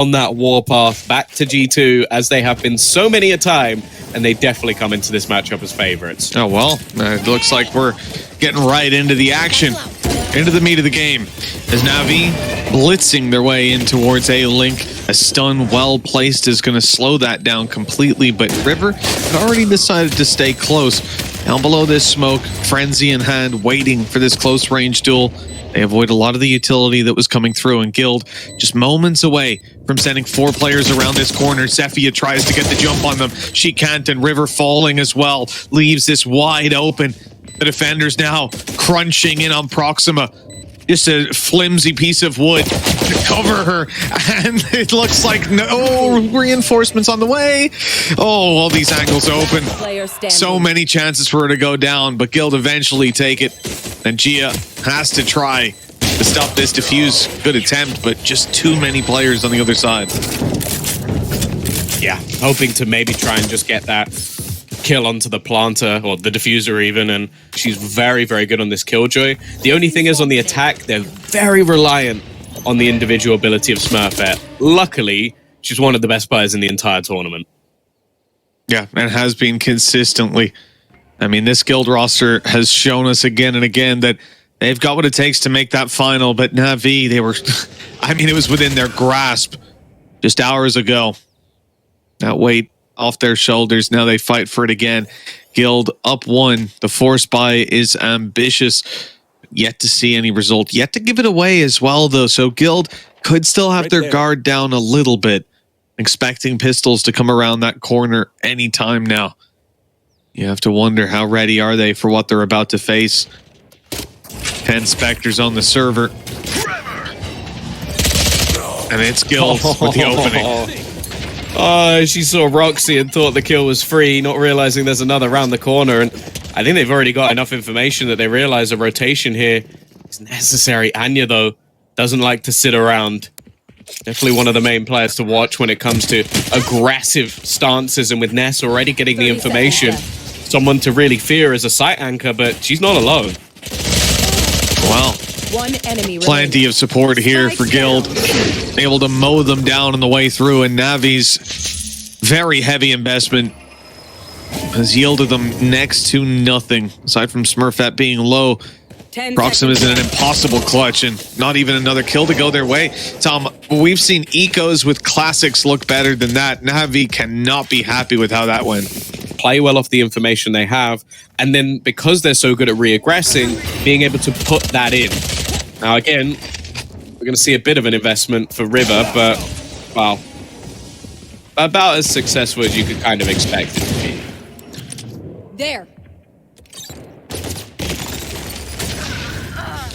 on that warpath back to G2 as they have been so many a time, and they definitely come into this matchup as favorites. Oh, well, it looks like we're getting right into the action, into the meat of the game. As NAVI blitzing their way in towards A-Link. A stun well placed is going to slow that down completely, but River had already decided to stay close. Down below this smoke, frenzy in hand, waiting for this close range duel. They avoid a lot of the utility that was coming through, and Guild just moments away from sending 4 players around this corner. Sephia tries to get the jump on them. She can't, and River falling as well leaves this wide open. The defenders now crunching in on Proxima. Just a flimsy piece of wood to cover her, and it looks like no reinforcements on the way. Oh, all these angles open. So many chances for her to go down, but Guild eventually take it. And Gia has to try to stop this diffuse. Good attempt, but just too many players on the other side. Yeah, hoping to maybe try and just get that kill onto the planter, or the diffuser even, and she's very, very good on this Killjoy. The only thing is on the attack, they're very reliant on the individual ability of Smurfette. Luckily, she's one of the best players in the entire tournament. Yeah, and has been consistently. I mean, this Guild roster has shown us again and again that they've got what it takes to make that final, but NAVI, they were, I mean, it was within their grasp just hours ago. That weight off their shoulders, now they fight for it again. Guild up 1, the force buy is ambitious. Yet to see any result, yet to give it away as well, though, so Guild could still have their guard down a little bit, expecting pistols to come around that corner anytime now. You have to wonder how ready are they for what they're about to face. 10 Spectres on the server. And it's Guild with the opening. Oh, she saw Roxy and thought the kill was free, not realizing there's another around the corner. And I think they've already got enough information that they realize a rotation here is necessary. aNNja, though, doesn't like to sit around. Definitely one of the main players to watch when it comes to aggressive stances, and with Ness already getting the information, someone to really fear as a site anchor, but she's not alone. Wow. Plenty of support here for Guild. Able to mow them down on the way through, and NAVI's very heavy investment has yielded them next to nothing, aside from Smurfette being low. Proxima is in an impossible clutch, and not even another kill to go their way. Tom, we've seen ecos with classics look better than that. NAVI cannot be happy with how that went. Play well off the information they have, and then because they're so good at re-aggressing, being able to put that in. Now again, we're going to see a bit of an investment for River, but, well, about as successful as you could kind of expect it to be. There.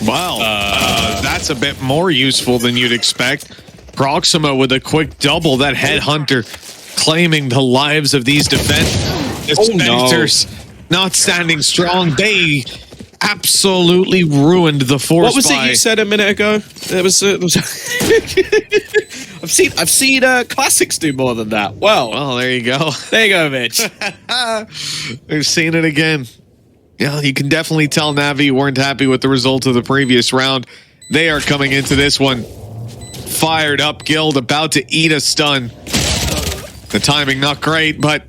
Wow, that's a bit more useful than you'd expect. Proxima with a quick double, that headhunter claiming the lives of these defenders. Not standing strong. They absolutely ruined the force. What was it you said a minute ago? There was I've seen classics do more than that. Well, there you go. There you go, Mitch. We've seen it again. Yeah, you can definitely tell NAVI weren't happy with the result of the previous round. They are coming into this one fired up. Guild about to eat a stun. The timing not great, but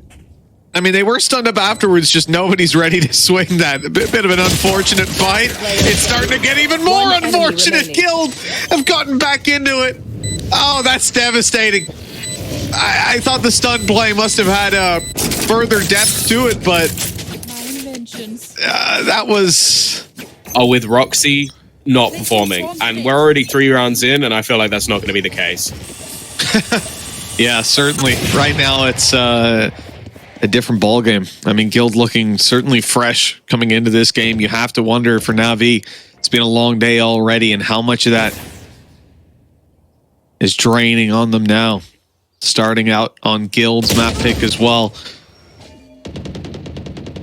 I mean, they were stunned up afterwards, just nobody's ready to swing that. A bit of an unfortunate fight. It's starting to get even more unfortunate. Guild have gotten back into it. Oh, that's devastating. I thought the stun play must have had further depth to it, but that was... Oh, with Roxy not performing. And we're already 3 rounds in, and I feel like that's not going to be the case. Yeah, certainly. Right now, it's a different ball game. I mean, Guild looking certainly fresh coming into this game. You have to wonder for NAVI, it's been a long day already, and how much of that is draining on them now. Starting out on Guild's map pick as well.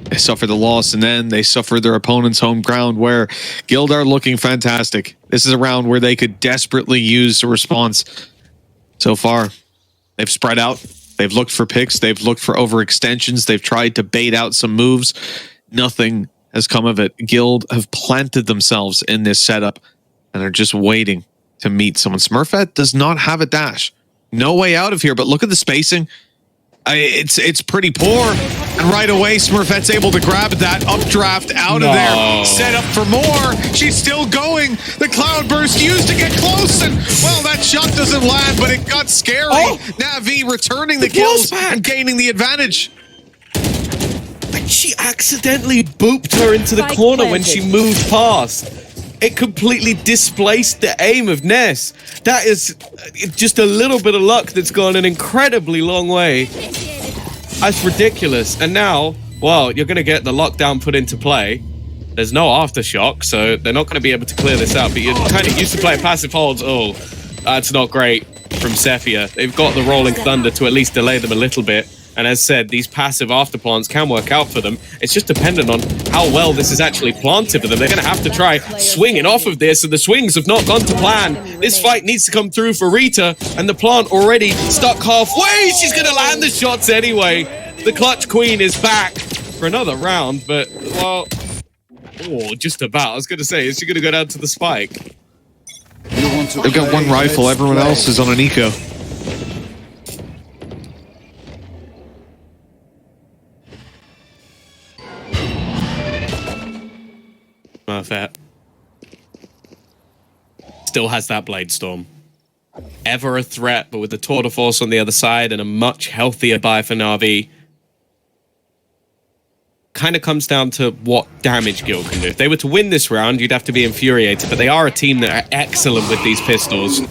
They suffer the loss, and then they suffer their opponent's home ground, where Guild are looking fantastic. This is a round where they could desperately use a response. So far, they've spread out. They've looked for picks. They've looked for overextensions. They've tried to bait out some moves. Nothing has come of it. Guild have planted themselves in this setup and are just waiting to meet someone. Smurfette does not have a dash. no way out of here, but look at the spacing. It's pretty poor. And right away, Smurfette's able to grab that updraft out of there. Set up for more. She's still going. The cloud burst used to get close. And, well, that shot doesn't land, but it got scary. NAVI returning the kills and gaining the advantage. And she accidentally booped her into the corner when she moved past. It completely displaced the aim of Ness. That is just a little bit of luck that's gone an incredibly long way. That's ridiculous. And now, well, you're going to get the lockdown put into play. There's no aftershock, so they're not going to be able to clear this out. But you're kind of used to playing passive holds. Oh, that's not great from Sephia. They've got the Rolling Thunder to at least delay them a little bit. And as said, these passive afterplants can work out for them. It's just dependent on how well this is actually planted for them. They're going to have to try swinging off of this, and the swings have not gone to plan. This fight needs to come through for Ritha, and the plant already stuck halfway. She's going to land the shots anyway. The clutch queen is back for another round, but, well, just about. I was going to say, is she going to go down to the spike? They've got one rifle. Everyone else is on an eco. Smurfette still has that blade storm. Ever a threat, but with the tour de force on the other side and a much healthier buy for NAVI. Kind of comes down to what damage Gil can do. If they were to win this round, you'd have to be infuriated, but they are a team that are excellent with these pistols.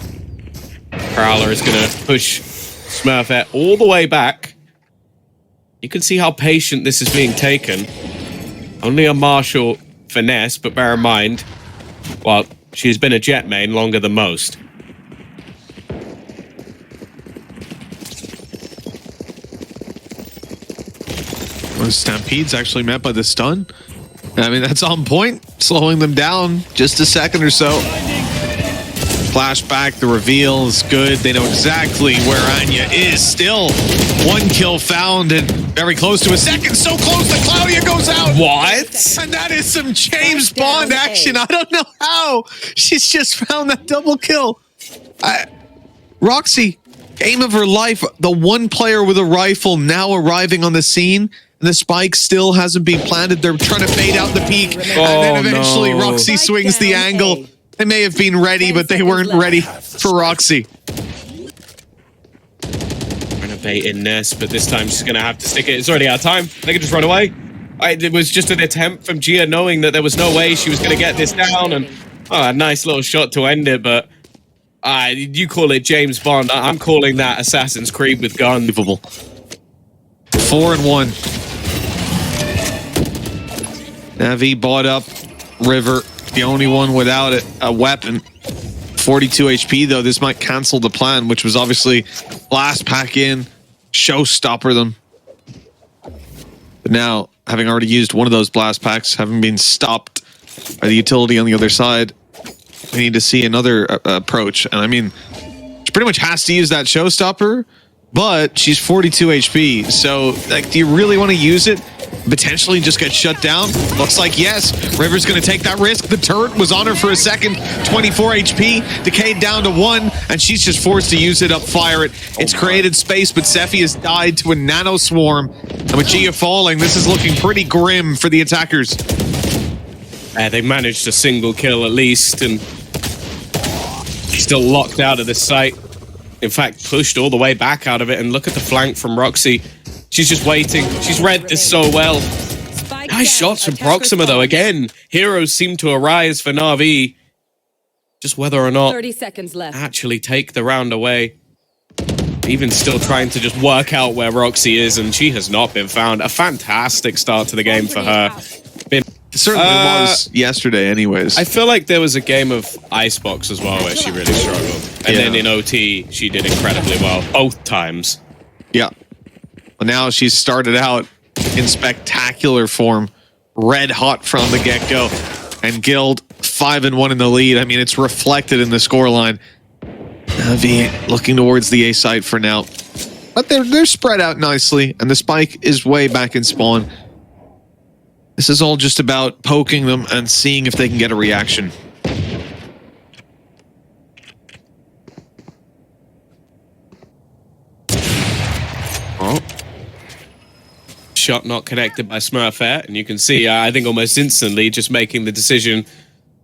Prowler is going to push Smurfette all the way back. You can see how patient this is being taken. Only a Marshall finesse, but bear in mind, well, she's been a jet main longer than most. Well, Stampede's actually met by the stun. I mean, that's on point, slowing them down just a second or so. Flashback, the reveal is good. They know exactly where aNNja is. Still, one kill found and very close to a second. So close that Klaudia goes out. What? And that is some James Bond action. I don't know how. She's just found that double kill. Roxy, game of her life. The one player with a rifle now arriving on the scene. And the spike still hasn't been planted. They're trying to fade out the peak. And then eventually Roxy swings the angle. They may have been ready, but they weren't ready for Roxy. Trying to bait in Ness, but this time she's going to have to stick it. It's already out of time. They can just run away. It was just an attempt from Gia knowing that there was no way she was going to get this down. And a nice little shot to end it, but you call it James Bond. I'm calling that Assassin's Creed with guns. 4-1. NAVI bought up River. The only one without a weapon. 42 HP though. This might cancel the plan, which was obviously blast pack in, showstopper them. But now, having already used one of those blast packs, having been stopped by the utility on the other side, we need to see another approach. And I mean, she pretty much has to use that showstopper, but she's 42 HP. So, like, do you really want to use it? Potentially just get shut down? Looks like yes. River's going to take that risk. The turret was on her for a second. 24 HP, decayed down to 1, and she's just forced to use it up, fire it. It's created space, but Sephia's died to a nano swarm. And with Gia falling, this is looking pretty grim for the attackers. They managed a single kill at least, and still locked out of this site. In fact, pushed all the way back out of it, and look at the flank from Roxy. She's just waiting. She's read this so well. Nice shots from Proxima, though. Again, heroes seem to arise for NAVI. Just whether or not 30 seconds left. Actually take the round away. Even still trying to just work out where Roxy is, and she has not been found. A fantastic start to the game for her. It certainly was yesterday anyways. I feel like there was a game of Icebox as well where she really struggled. And then in OT, she did incredibly well. Both times. Yeah. Well, now she's started out in spectacular form. Red hot from the get-go. And Guild 5-1 in the lead. I mean, it's reflected in the scoreline. NAVI looking towards the A site for now. But they're spread out nicely. And the spike is way back in spawn. This is all just about poking them and seeing if they can get a reaction. shot not connected by Smurfette, and you can see, I think almost instantly, just making the decision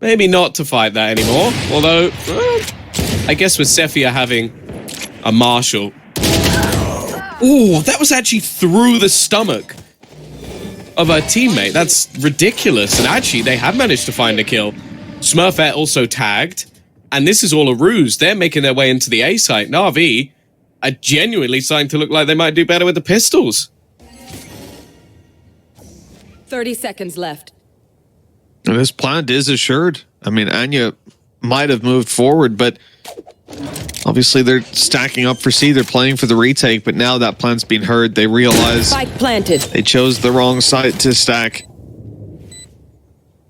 maybe not to fight that anymore. Although, I guess with Sephia having a Marshal. Ooh, that was actually through the stomach of her teammate. That's ridiculous. And actually, they have managed to find a kill. Smurfette also tagged, and this is all a ruse. They're making their way into the A site. NAVI are genuinely starting to look like they might do better with the pistols. 30 seconds left. And this plant is assured. I mean, aNNja might have moved forward, but obviously they're stacking up for C. They're playing for the retake, but now that plant's been heard. They realize Spike planted. they chose the wrong site to stack.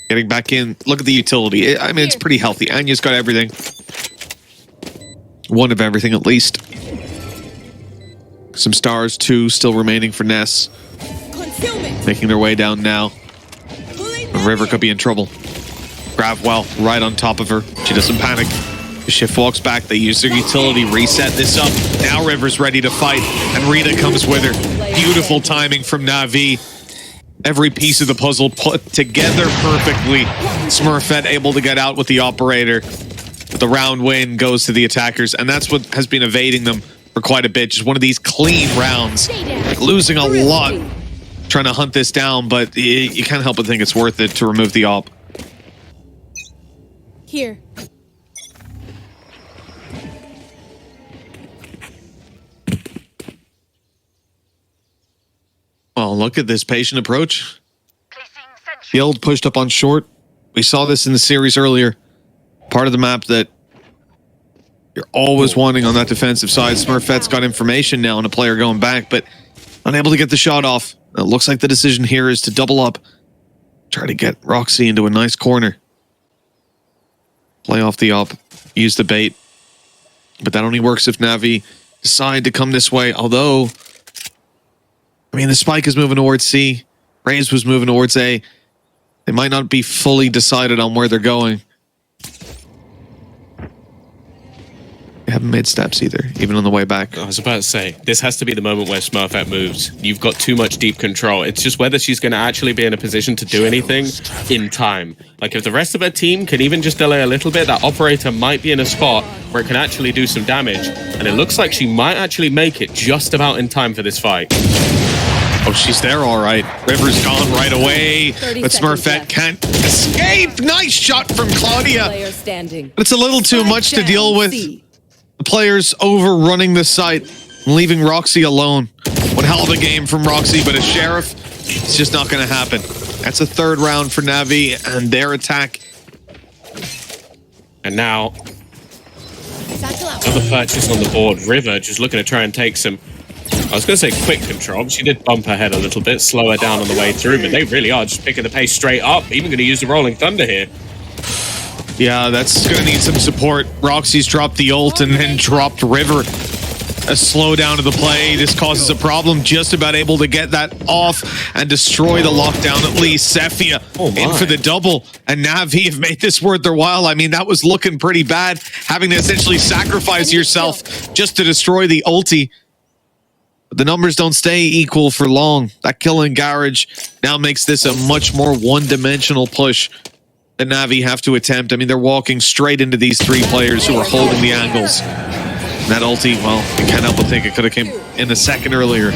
Getting back in. Look at the utility. I mean, it's pretty healthy. aNNja's got everything. One of everything, at least. Some stars, two still remaining for Ness. Making their way down now. River could be in trouble. Gravwell right on top of her. She doesn't panic. The shift walks back. They use their utility, reset this up. Now River's ready to fight, and Ritha comes with her. Beautiful timing from NAVI. Every piece of the puzzle put together perfectly. Smurfette able to get out with the operator. But the round win goes to the attackers, and that's what has been evading them for quite a bit. Just one of these clean rounds. Losing a lot trying to hunt this down, but you can't help but think it's worth it to remove the op. Here. Well, look at this patient approach. Field pushed up on short. We saw this in the series earlier. Part of the map that you're always wanting on that defensive side. Smurfette's got information now on a player going back, but unable to get the shot off. It looks like the decision here is to double up. Try to get roxi into a nice corner. Play off the op. Use the bait. But that only works if NAVI decide to come this way. Although, I mean, the spike is moving towards C. Raze was moving towards A. They might not be fully decided on where they're going. They haven't made steps either, even on the way back. I was about to say, this has to be the moment where Smurfette moves. You've got too much deep control. It's just whether she's going to actually be in a position to do anything in time. Like, if the rest of her team can even just delay a little bit, that operator might be in a spot where it can actually do some damage. And it looks like she might actually make it just about in time for this fight. Oh, she's there all right. River's gone right away, but Smurfette can't escape. Nice shot from Klaudia. Player standing. But it's a little too much to deal with. The players overrunning the site, leaving roxi alone. One hell of a game from roxi, but a sheriff, it's just not going to happen. That's a third round for NAVI and their attack. And now, another purchase on the board. River just looking to try and take some, I was going to say quick control, but she did bump her head a little bit, slow her down on the way through, but they really are just picking the pace straight up, even going to use the Rolling Thunder here. Yeah, that's going to need some support. roxi's dropped the ult and then dropped River. A slowdown of the play. This causes a problem. Just about able to get that off and destroy the lockdown at least. Sephia in for the double. And NAVI have made this worth their while. I mean, that was looking pretty bad. Having to essentially sacrifice yourself just to destroy the ulti. But the numbers don't stay equal for long. That kill in Garage now makes this a much more one-dimensional push that NAVI have to attempt. I mean, they're walking straight into these three players who are holding the angles. And that ulti, well, I can't help but think it could have came in a second earlier.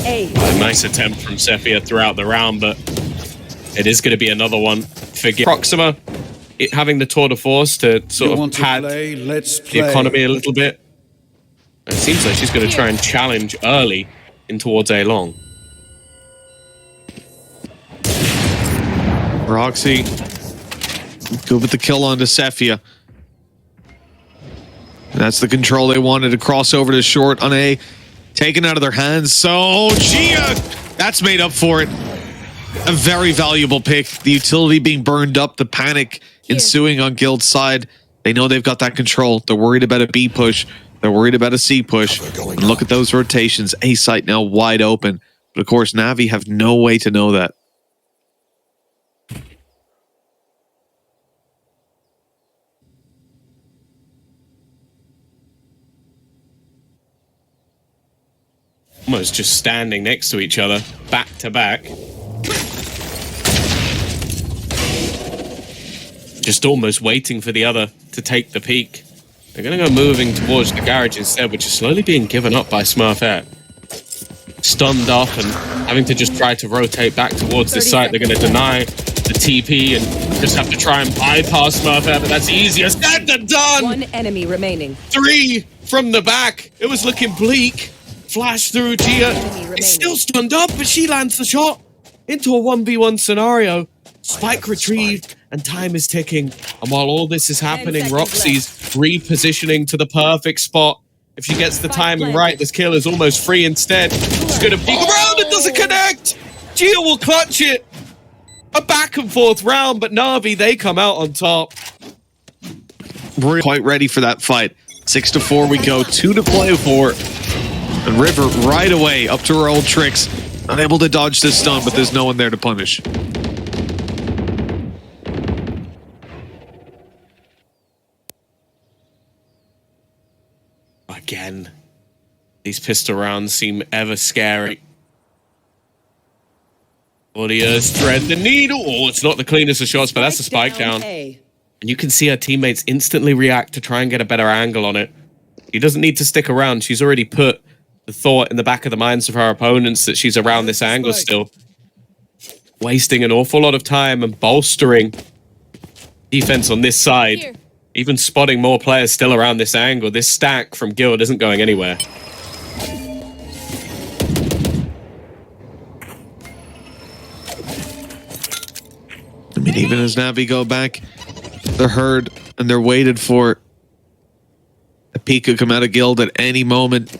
A nice attempt from Sephia throughout the round, but it is going to be another one for Proxima. Having the tour de force to sort of pad the economy a little bit. It seems like she's going to try and challenge early in towards A long. roxi, good with the kill onto Sephia. That's the control they wanted to cross over to short on A. Taken out of their hands. So, Gia! That's made up for it. A very valuable pick. The utility being burned up, the panic ensuing on Guild's side. They know they've got that control. They're worried about a B push. They're worried about a C push. And look at those rotations. A site now wide open. But of course, NAVI have no way to know that. Almost just standing next to each other, back to back. Just almost waiting for the other to take the peak. They're going to go moving towards the garage instead, which is slowly being given up by Smurfette. Stunned up and having to just try to rotate back towards this site. They're going to deny the TP and just have to try and bypass Smurfette, but that's easier said than done! One enemy remaining. 3 from the back. It was looking bleak. Flash through Gia. It's still stunned up, but she lands the shot into a 1v1 scenario. Spike retrieved, and time is ticking. And while all this is happening, Roxy's repositioning to the perfect spot. If she gets the timing right, this kill is almost free instead. She's going to peek around, it doesn't connect! Gia will clutch it! A back and forth round, but Navi, they come out on top. We're quite ready for that fight. 6-4 we go, 2 to play for. And River right away up to her old tricks. Unable to dodge this stun, but there's no one there to punish. Again, these pistol rounds seem ever scary. Claudia's thread the needle. Oh, it's not the cleanest of shots, but that's the spike down. And you can see her teammates instantly react to try and get a better angle on it. She doesn't need to stick around. She's already put the thought in the back of the minds of her opponents that she's around this angle still. Wasting an awful lot of time and bolstering defense on this side. Even spotting more players still around this angle. This stack from Guild isn't going anywhere. I mean, even as Navi go back, they're heard and they're waited for. A peak could come out of Guild at any moment.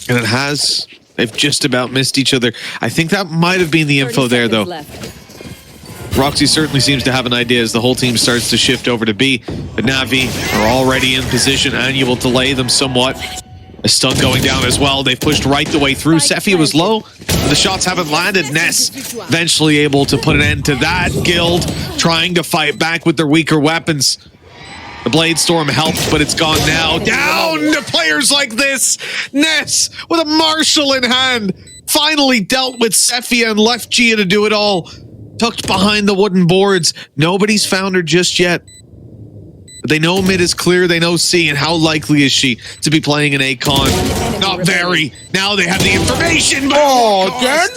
And it has. They've just about missed each other. I think that might have been the info there, though. Roxy certainly seems to have an idea as the whole team starts to shift over to B. But Navi are already in position. aNNja will delay them somewhat. A stun going down as well. They've pushed right the way through. Sephia was low, but the shots haven't landed. Ness eventually able to put an end to that. Guild trying to fight back with their weaker weapons. The Blade Storm helped, but it's gone now. Down to players like this. Ness with a Marshall in hand. Finally dealt with Sephia and left Gia to do it all. Tucked behind the wooden boards. Nobody's found her just yet. But they know mid is clear, they know C, and how likely is she to be playing an A-Con? Not very. Now they have the information. Oh, again?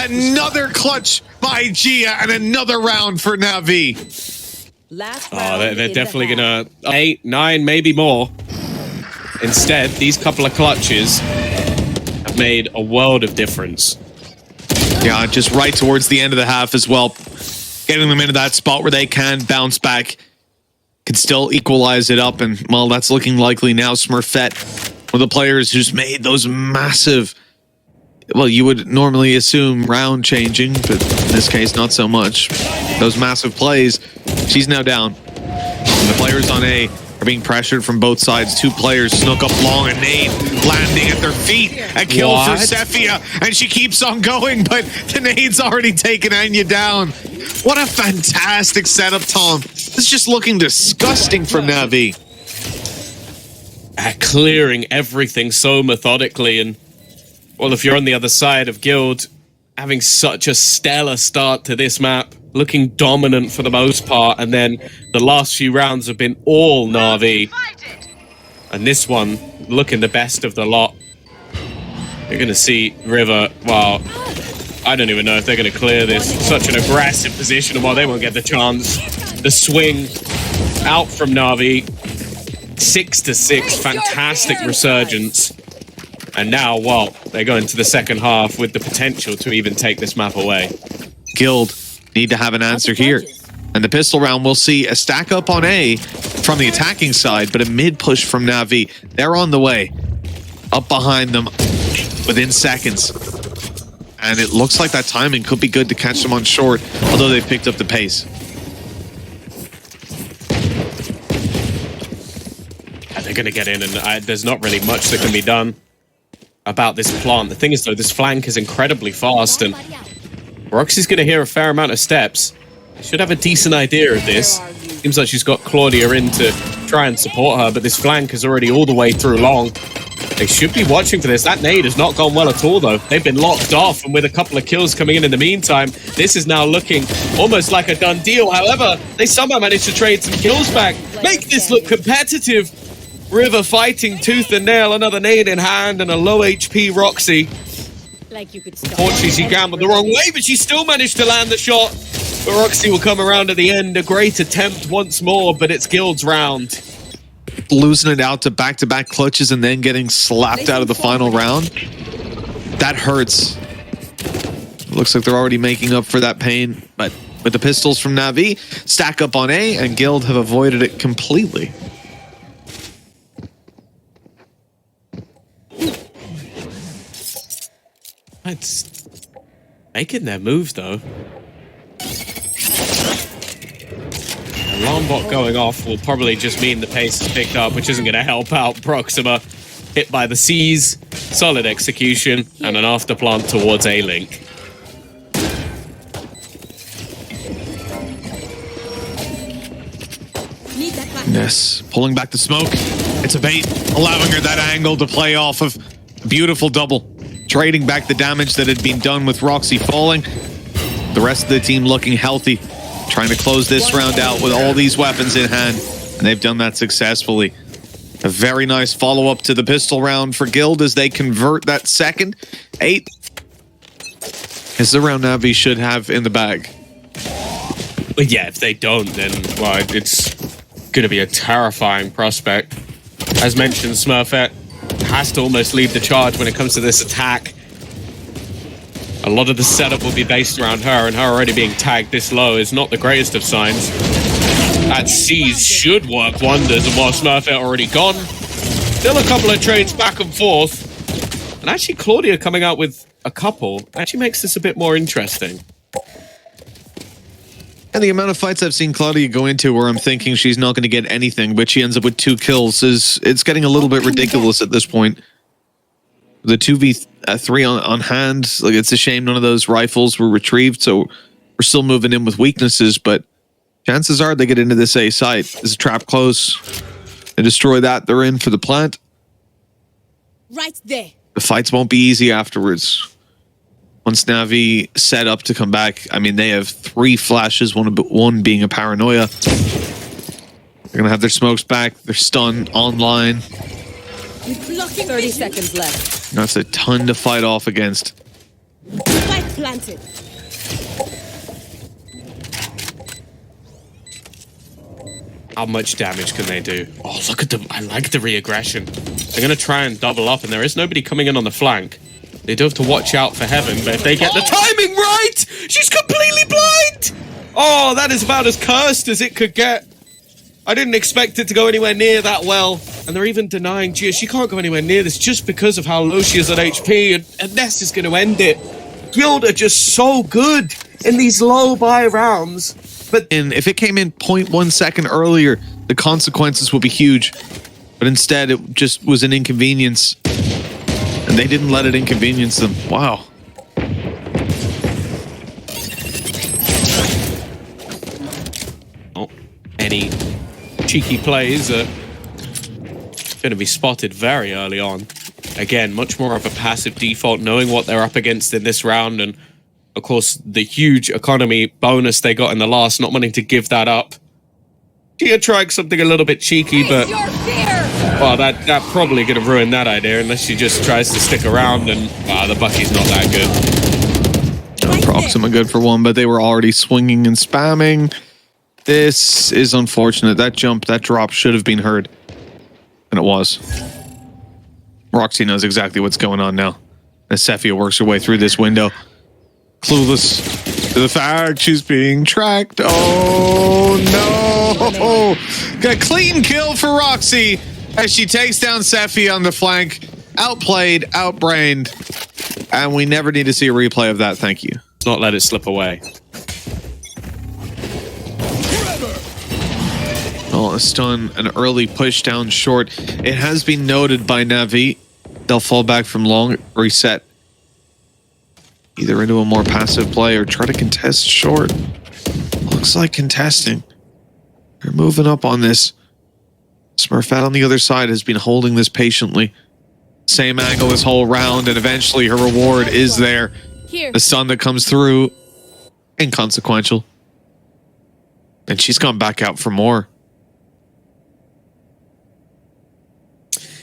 Another clutch by Gia and another round for Navi. They're definitely gonna 8, 9, maybe more. Instead, these couple of clutches have made a world of difference. Yeah, just right towards the end of the half as well. Getting them into that spot where they can bounce back. Can still equalize it up, and well, that's looking likely now. Smurfette, one of the players who's made those massive, well, you would normally assume round changing, but in this case, not so much. Those massive plays, she's now down. And the players on A are being pressured from both sides. 2 players snuck up long, and nade landing at their feet. A kill for Sephia, and she keeps on going, but the nade's already taken aNNja down. What a fantastic setup, Tom. This is just looking disgusting from Navi. Clearing everything so methodically, and well, if you're on the other side of Guild, having such a stellar start to this map, looking dominant for the most part, and then the last few rounds have been all Navi. And this one, looking the best of the lot. You're going to see River, well, I don't even know if they're going to clear this. Such an aggressive position, and while they won't get the chance. The swing out from Navi. 6-6, fantastic resurgence. And now, well, they go into the second half with the potential to even take this map away. Guild need to have an answer here. And the pistol round, we'll see a stack up on A from the attacking side, but a mid push from Navi. They're on the way. Up behind them within seconds. And it looks like that timing could be good to catch them on short, although they've picked up the pace. And they're going to get in, and there's not really much that can be done about this plant. The thing is, though, this flank is incredibly fast, and Roxy's going to hear a fair amount of steps. Should have a decent idea of this. Seems like she's got Claudia in to try and support her, but this flank is already all the way through long. They should be watching for this. That nade has not gone well at all, though. They've been locked off, and with a couple of kills coming in the meantime, this is now looking almost like a done deal. However, they somehow managed to trade some kills back, make this look competitive. River fighting tooth and nail, another nade in hand, and a low HP Roxy. Like you could stop. Unfortunately, she gambled the wrong way, but she still managed to land the shot. But Roxy will come around at the end. A great attempt once more, but it's Guild's round. Losing it out to back-to-back clutches and then getting slapped out of the final round. That hurts. Looks like they're already making up for that pain, but with the pistols from Navi, stack up on A, and Guild have avoided it completely. It's making their move, though. Alarm bot going off will probably just mean the pace is picked up, which isn't going to help out Proxima. Hit by the C's, solid execution, and an afterplant towards A-Link. Ness pulling back the smoke. It's a bait, allowing her that angle to play off of. Beautiful double. Trading back the damage that had been done with Roxy falling. The rest of the team looking healthy. Trying to close this round out with all these weapons in hand. And they've done that successfully. A very nice follow-up to the pistol round for Guild as they convert that second. 8 is the round Navi should have in the bag. But yeah, if they don't, then, well, it's going to be a terrifying prospect. As mentioned, Smurfette has to almost lead the charge when it comes to this attack. A lot of the setup will be based around her, and her already being tagged this low is not the greatest of signs. That C's should work wonders, and while Smurfette already gone, still a couple of trades back and forth. And actually, Klaudia coming out with a couple actually makes this a bit more interesting. And the amount of fights I've seen Klaudia go into where I'm thinking she's not going to get anything, but she ends up with 2 kills, it's getting a little bit ridiculous at this point. The 2v3 on hand, like, it's a shame none of those rifles were retrieved, so we're still moving in with weaknesses, but chances are they get into this A site. There's a trap close. They destroy that, they're in for the plant. Right there. The fights won't be easy afterwards. Once Navi set up to come back, I mean, they have 3 flashes, one being a paranoia. They're going to have their smokes back, their stun online. 30 seconds left. That's a ton to fight off against. Spike planted. How much damage can they do? Oh, look at them. I like the re-aggression. They're going to try and double up, and there is nobody coming in on the flank. They do have to watch out for Heaven, but if they get the timing right, she's completely blind! Oh, that is about as cursed as it could get. I didn't expect it to go anywhere near that well. And they're even denying Gia. She can't go anywhere near this just because of how low she is at HP, and Ness is going to end it. Guild are just so good in these low buy rounds. But if it came in 0.1 second earlier, the consequences would be huge. But instead, it just was an inconvenience. And they didn't let it inconvenience them. Wow. Oh, any cheeky plays are going to be spotted very early on. Again, much more of a passive default, knowing what they're up against in this round, and of course the huge economy bonus they got in the last, not wanting to give that up. Gia tried something a little bit cheeky, but well, that probably could have ruined that idea unless she just tries to stick around, and the Bucky's not that good. Proxima good for 1, but they were already swinging and spamming. This is unfortunate. That jump, that drop should have been heard. And it was. Roxy knows exactly what's going on now. As Sephia works her way through this window. Clueless to the fact she's being tracked. Oh no! Got a clean kill for Roxy as she takes down Sephia on the flank. Outplayed, outbrained. And we never need to see a replay of that, thank you. Let's not let it slip away. Oh, a stun, an early push down short. It has been noted by Navi. They'll fall back from long, reset. Either into a more passive play or try to contest short. Looks like contesting. They're moving up on this. Smurfette on the other side has been holding this patiently. Same angle this whole round, and eventually her reward is there. Here. The stun that comes through, inconsequential. And she's gone back out for more.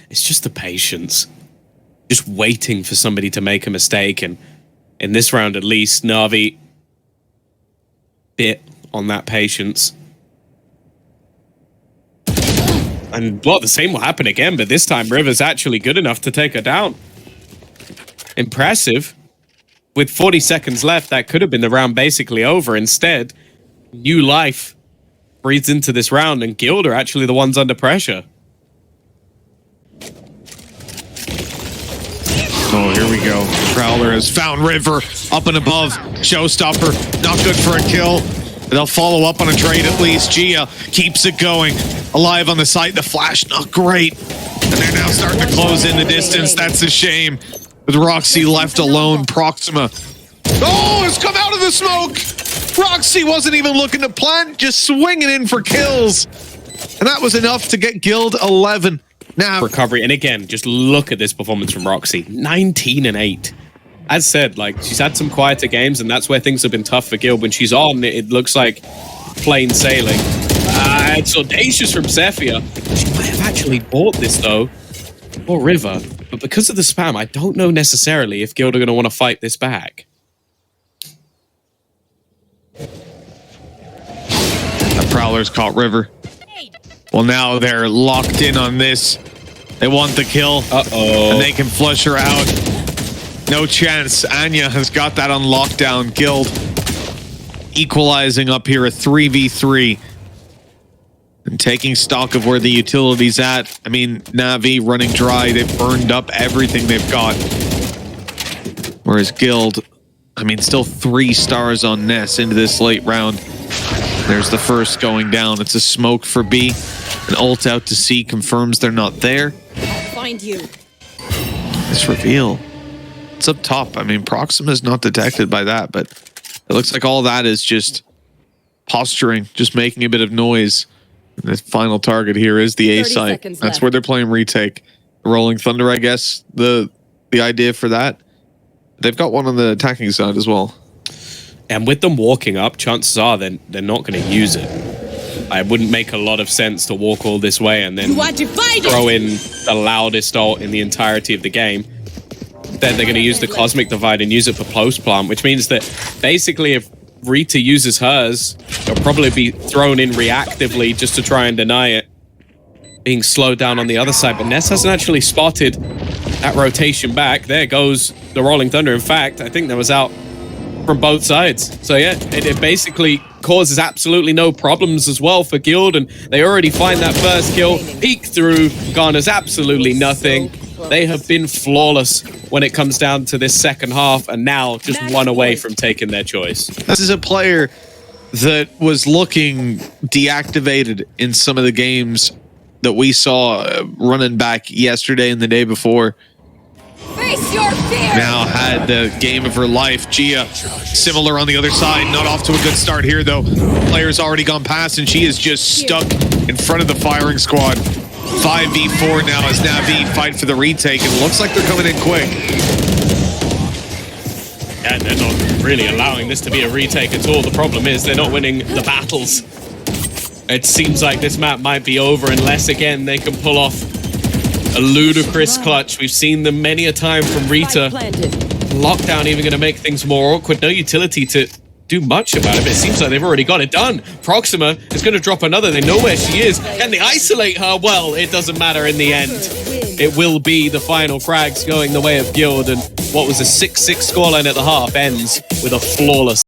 It's just the patience. Just waiting for somebody to make a mistake. And in this round, at least, NAVI bit on that patience. And, well, the same will happen again, but this time River's actually good enough to take her down. Impressive. With 40 seconds left, that could have been the round basically over. Instead, new life breathes into this round, and Guild are actually the ones under pressure. Oh, here we go. Prowler has found River up and above. Showstopper, not good for a kill. They'll follow up on a trade at least. Gia keeps it going. Alive on the site. The flash, not great. And they're now starting to close in the distance. That's a shame. With Roxy left alone, Proxima. Oh, it's come out of the smoke. Roxy wasn't even looking to plant, just swinging in for kills. And that was enough to get Guild 11. Now, Recovery, and again, just look at this performance from Roxy. 19-8. As said, like, she's had some quieter games, and that's where things have been tough for Guild. When she's on, it looks like plain sailing. It's audacious from Sephia. She might have actually bought this, though, or River. But because of the spam, I don't know necessarily if Guild are going to want to fight this back. the Prowler's caught River. Well, now they're locked in on this. They want the kill. Uh-oh. And they can flush her out. No chance. aNNja has got that on lockdown. Guild equalizing up here, a 3v3. And taking stock of where the utility's at. I mean, NAVI running dry. They've burned up everything they've got. Whereas Guild, I mean, still 3 stars on Ness into this late round. There's the first going down. It's a smoke for B. An ult out to C confirms they're not there. I'll find you. This reveal. It's up top. I mean, Proxima is not detected by that, but it looks like all that is just posturing, just making a bit of noise. And the final target here is the A 30 site. seconds That's left. where they're playing retake. Rolling Thunder, I guess, the idea for that. They've got one on the attacking side as well. And with them walking up, chances are they're not going to use it. It wouldn't make a lot of sense to walk all this way and then You are divided. throw in the loudest ult in the entirety of the game. Then they're going to use the Cosmic Divide and use it for post plant, which means that basically if Ritha uses hers, it'll probably be thrown in reactively just to try and deny it being slowed down on the other side. But Ness hasn't actually spotted that rotation back. There goes the Rolling Thunder. In fact, I think that was out from both sides. So yeah, it basically causes absolutely no problems as well for Guild, and they already find that first kill. Peek through, garners absolutely nothing. They have been flawless when it comes down to this second half, and now just one away from taking their choice. This is a player that was looking deactivated in some of the games that we saw running back yesterday and the day before. Face your fear. Now had the game of her life. Gia, similar on the other side. Not off to a good start here, though. Player's already gone past, and she is just stuck in front of the firing squad. 5v4 now as NAVI fight for the retake, and looks like they're coming in quick. Yeah, they're not really allowing this to be a retake at all. The problem is they're not winning the battles. It seems like this map might be over unless, again, they can pull off a ludicrous clutch. We've seen them many a time from Ritha. Lockdown even going to make things more awkward. No utility to do much about it, but it seems like they've already got it done. Proxima is going to drop another. They know where she is. Can they isolate her? Well, it doesn't matter in the end. It will be the final frags going the way of Guild, and what was a 6-6 scoreline at the half ends with a flawless